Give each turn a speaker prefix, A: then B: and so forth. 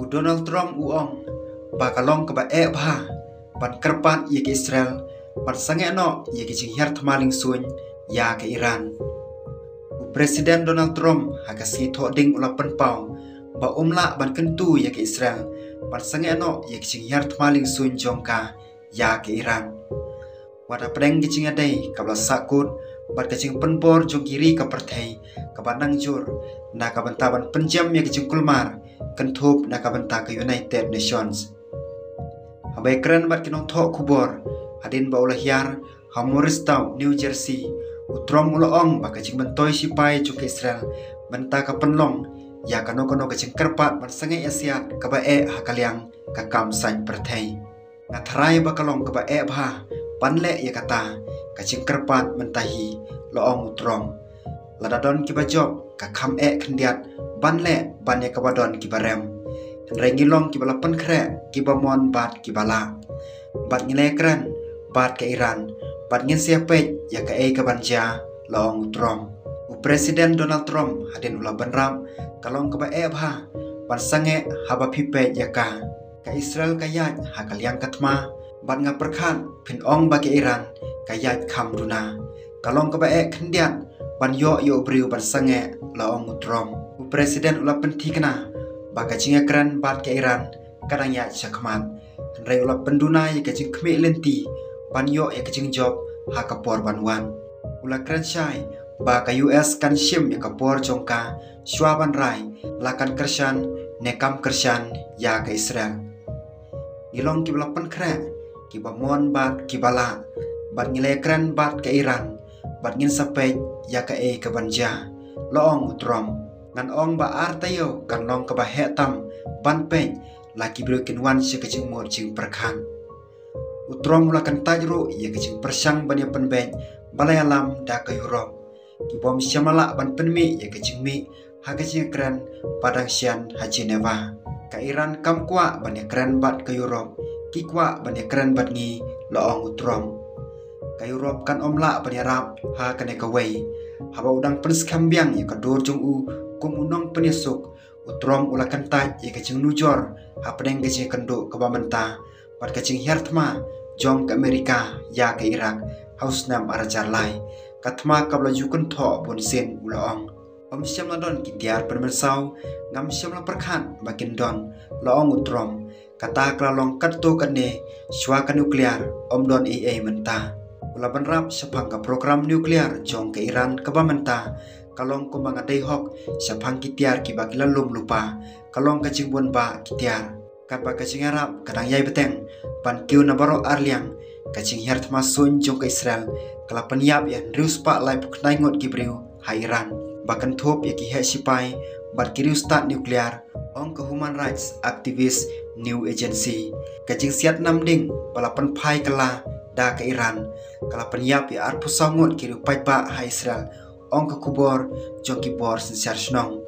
A: Donald Trump uong bakalong ke ba bha ban kerpat ye ke Israel ban sange no ye ke jinghyar thmaling suny ya ke Iran. Presiden Donald Trump hakasi tho ding ula penpau ba umla ban kentu ye ke Israel ban sange no ye ke jinghyar thmaling suny jongka ya ke Iran. Wada preng ke jinga dei kabla sakut ban ke jing penbor jong kiri ka perthai ka banang jur na ka bantaban penjam ye ke jing kulmar kentup na ka banta ke United Nations. Habai keren bat kinong tho kubor adin ba ulah yar ha Morristown New Jersey utrom uloong ba ka jing bentoy sipai ju ke Israel banta ka penlong ya kano ka jing kerpat ban sange asiat ka ba hakaliang ka kam san perthai ngathrai ba kalong ka ba bha panle ya kata ka jing kerpat mentahi loong utrom ladadon ki ba job ka kham khendiat banle ban ya ka badon ki barem rengilong ki bala pen khre ki ba mon bat ki bala bat ngile kran bat ke Iran bat ngin siapet ya ka ka banja loong utrom. Presiden Donald Trump hadin ula banram kalong ka ba bha ban sange haba phipe ya ka Israel ka yat hakaliang katma bat nga perkhan phin ong ba ke Iran ka yat kham duna kalong ka ba khendiat ban yo briu ban sange loong utrom. Presiden ula penti kana baka jinga kran bat ke Iran kadang ya chakmat rei ula penduna ye ke jing khme lenti ban yo ye ke jing job ha kapor ban wan ula kran shai baka US kan shim ye kapor jongka shwa ban rai lakan kershan nekam kershan ya ke Israel ilong ki bla pen khre ki ba mon bat ki bala bat ngile kran bat ke Iran bat ngin sapet ya ke banja loong utrom ngan ong ba artayo kan long ka ba hetam ban pen laki broken wan se ke jing mor jing perkhan utrom ula kan tajru ye ke jing persang ban ya penben balai alam da ke Europe ki bom syamala ban penmi ye ke jing mi ha ke jing kran padang sian ha Geneva ka Iran kam kwa ban ya kran bat ke Europe ki kwa ban ya kran bat ngi loong utrom ka Europe kan omla ban ya rap ha ka ne ka wei haba udang pens kambiang ye ka dor jong u kum unong penisuk utrom ula kantai ye kecing nujor apdeng kecing kendo ke bamenta pat kecing hertma jong ke Amerika ya ke Irak haus nam arajar lai katma kabla jukun tho bonsen ulaong syam ladon kitiar permersau ngam syam la perkhan bakin don laong utrom kata klalong katto kane shwa ka nuklear don menta ula banrap sepang ka program nuklear jong ke Iran ke bamenta kalong ko mga dayhok sa pangkitiar ki bagilalum lupa kalong kacing buan ba kitiar kapa kacing Arab kadang yai beteng pan kiu na baro arliang kacing hert masun jong ke Israel kalapan yap yan rius pa lai puknai ngot kibriu ha Iran bakan thop ya ki he sipai bat kiriu start nuklear ong ke human rights activist new agency kacing siat namding balapan pai kala da ke Iran kalapan yap ya arpusangot kiriu pai ba ha Israel ong ke kubor jong kibor sensiar senong